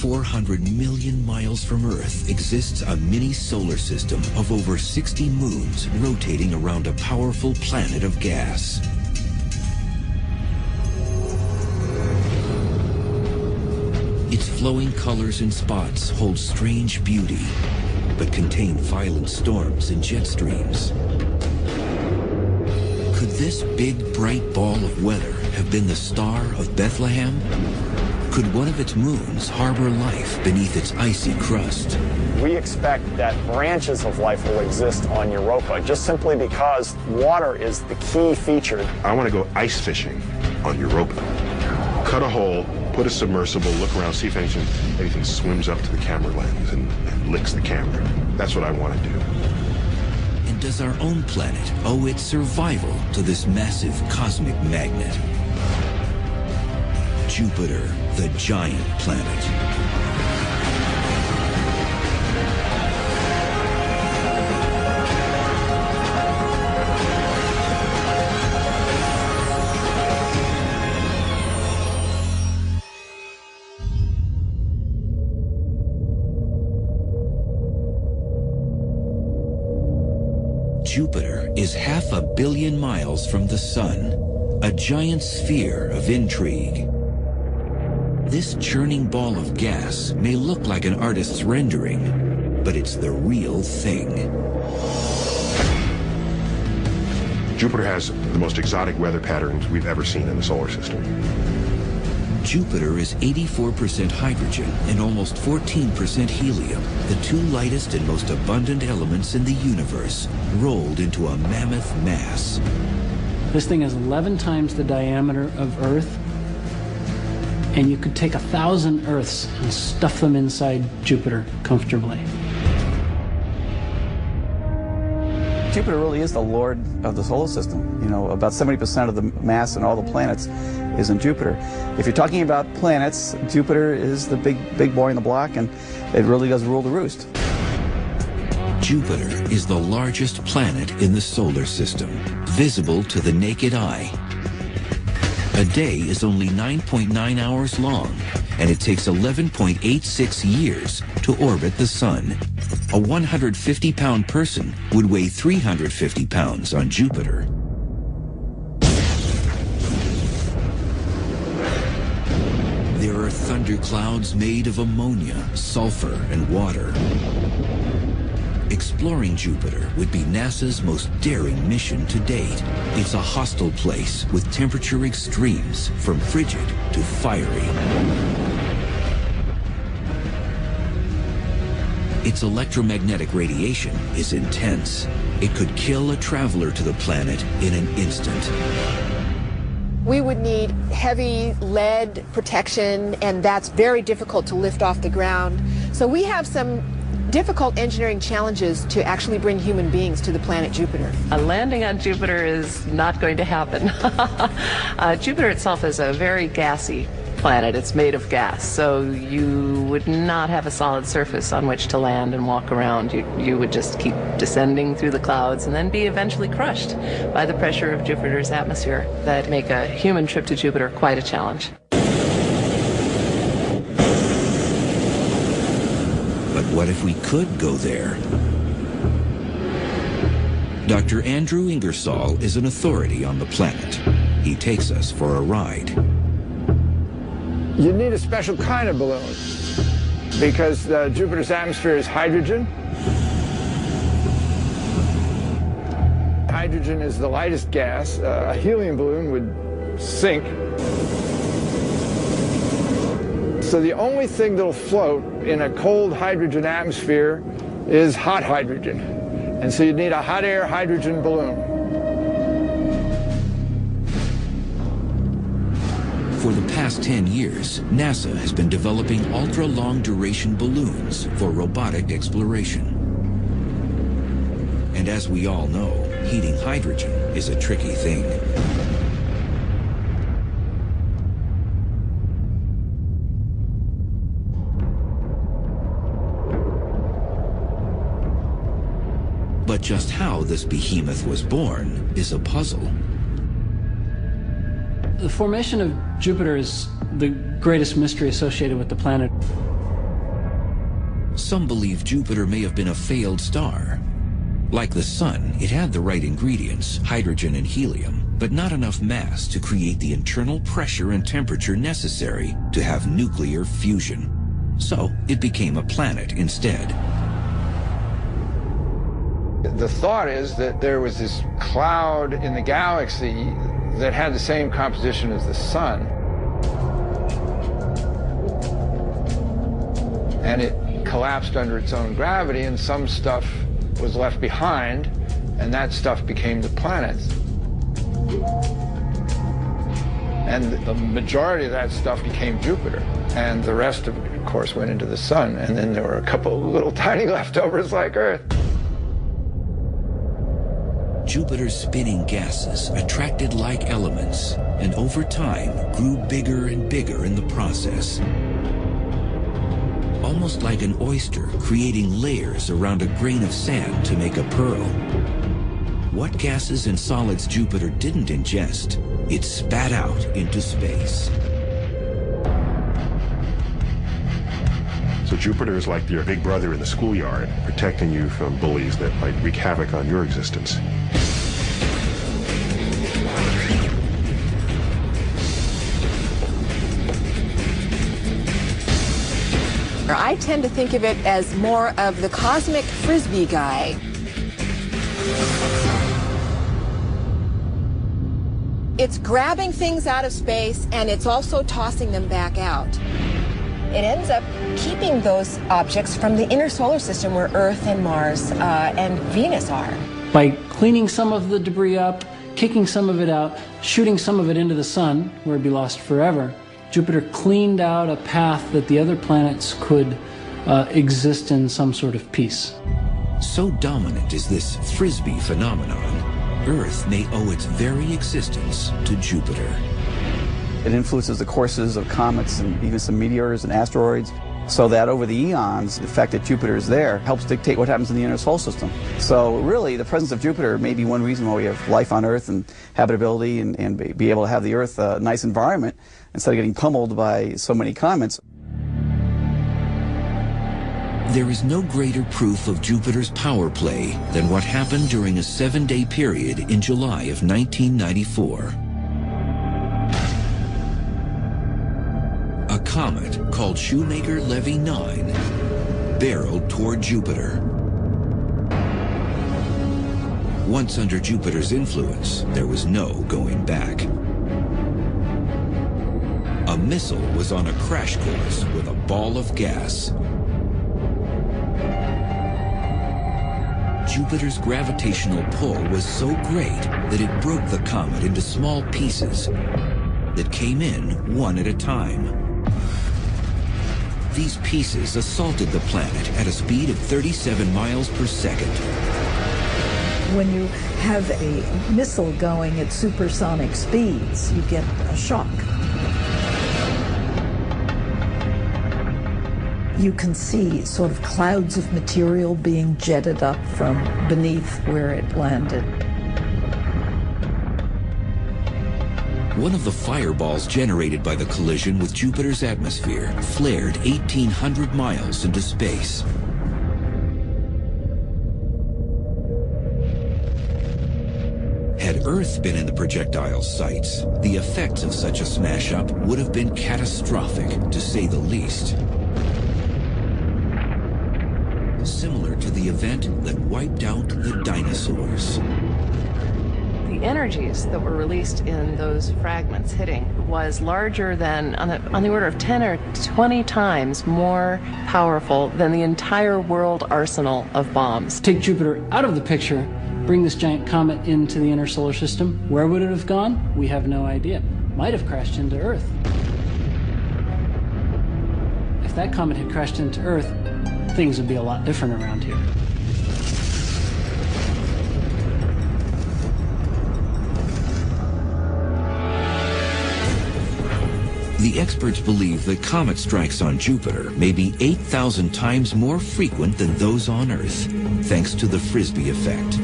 400 million miles from Earth exists a mini solar system of over 60 moons rotating around a powerful planet of gas. Its flowing colors and spots hold strange beauty, but contain violent storms and jet streams. Could this big, bright ball of weather have been the Star of Bethlehem? Could one of its moons harbor life beneath its icy crust? We expect that branches of life will exist on Europa, just simply because water is the key feature. I want to go ice fishing on Europa. Cut a hole, put a submersible, look around, see if anything swims up to the camera lens and licks the camera. That's what I want to do. And does our own planet owe its survival to this massive cosmic magnet? Jupiter, the giant planet. Jupiter is 500 million miles from the Sun, a giant sphere of intrigue. This churning ball of gas may look like an artist's rendering, but it's the real thing. Jupiter has the most exotic weather patterns we've ever seen in the solar system. Jupiter is 84% hydrogen and almost 14% helium, the two lightest and most abundant elements in the universe, rolled into a mammoth mass. This thing is 11 times the diameter of Earth, and you could take 1,000 Earths and stuff them inside Jupiter comfortably. Jupiter really is the lord of the solar system. You know, about 70% of the mass in all the planets is in Jupiter. If you're talking about planets, Jupiter is the big boy in the block, and it really does rule the roost. Jupiter is the largest planet in the solar system, visible to the naked eye. A day is only 9.9 hours long, and it takes 11.86 years to orbit the Sun. A 150-pound person would weigh 350 pounds on Jupiter. There are thunderclouds made of ammonia, sulfur, and water. Exploring Jupiter would be NASA's most daring mission to date. It's a hostile place with temperature extremes from frigid to fiery. Its electromagnetic radiation is intense. It could kill a traveler to the planet in an instant. We would need heavy lead protection, and that's very difficult to lift off the ground. So we have some difficult engineering challenges to actually bring human beings to the planet Jupiter. A landing on Jupiter is not going to happen. Jupiter itself is a very gassy planet. It's made of gas, so you would not have a solid surface on which to land and walk around. You would just keep descending through the clouds and then be eventually crushed by the pressure of Jupiter's atmosphere. That make a human trip to Jupiter quite a challenge. But what if we could go there? Dr. Andrew Ingersoll is an authority on the planet. He takes us for a ride. You need a special kind of balloon because Jupiter's atmosphere is hydrogen. Hydrogen is the lightest gas. A helium balloon would sink. So the only thing that'll float in a cold hydrogen atmosphere is hot hydrogen. And so you need a hot air hydrogen balloon. For the past 10 years, NASA has been developing ultra-long duration balloons for robotic exploration. And as we all know, heating hydrogen is a tricky thing. But just how this behemoth was born is a puzzle. The formation of Jupiter is the greatest mystery associated with the planet. Some believe Jupiter may have been a failed star. Like the Sun, it had the right ingredients, hydrogen and helium, but not enough mass to create the internal pressure and temperature necessary to have nuclear fusion. So it became a planet instead. The thought is that there was this cloud in the galaxy that had the same composition as the Sun. And it collapsed under its own gravity, and some stuff was left behind, and that stuff became the planets. And the majority of that stuff became Jupiter, and the rest of course, went into the Sun, and then there were a couple little tiny leftovers like Earth. Jupiter's spinning gases attracted like elements, and over time grew bigger and bigger in the process. Almost like an oyster creating layers around a grain of sand to make a pearl. What gases and solids Jupiter didn't ingest, it spat out into space. So Jupiter is like your big brother in the schoolyard, protecting you from bullies that might wreak havoc on your existence. I tend to think of it as more of the cosmic frisbee guy. It's grabbing things out of space, and it's also tossing them back out. It ends up keeping those objects from the inner solar system where Earth and Mars and Venus are. By cleaning some of the debris up, kicking some of it out, shooting some of it into the Sun, where it'd be lost forever, Jupiter cleaned out a path that the other planets could exist in some sort of peace. So dominant is this frisbee phenomenon, Earth may owe its very existence to Jupiter. It influences the courses of comets and even some meteors and asteroids, so that over the eons, the fact that Jupiter is there helps dictate what happens in the inner solar system. So really, the presence of Jupiter may be one reason why we have life on Earth and habitability and be able to have the Earth a nice environment instead of getting pummeled by so many comets. There is no greater proof of Jupiter's power play than what happened during a 7-day period in July of 1994. A comet called Shoemaker-Levy 9 barreled toward Jupiter. Once under Jupiter's influence, there was no going back. A missile was on a crash course with a ball of gas. Jupiter's gravitational pull was so great that it broke the comet into small pieces that came in one at a time. These pieces assaulted the planet at a speed of 37 miles per second. When you have a missile going at supersonic speeds, you get a shock. You can see sort of clouds of material being jetted up from beneath where it landed. One of the fireballs generated by the collision with Jupiter's atmosphere flared 1,800 miles into space. Had Earth been in the projectile's sights, the effects of such a smash-up would have been catastrophic, to say the least. Similar to the event that wiped out the dinosaurs. The energies that were released in those fragments hitting was larger than, on the order of 10 or 20 times more powerful than the entire world arsenal of bombs. Take Jupiter out of the picture, bring this giant comet into the inner solar system. Where would it have gone? We have no idea. Might have crashed into Earth. If that comet had crashed into Earth, things would be a lot different around here. The experts believe that comet strikes on Jupiter may be 8,000 times more frequent than those on Earth, thanks to the Frisbee effect.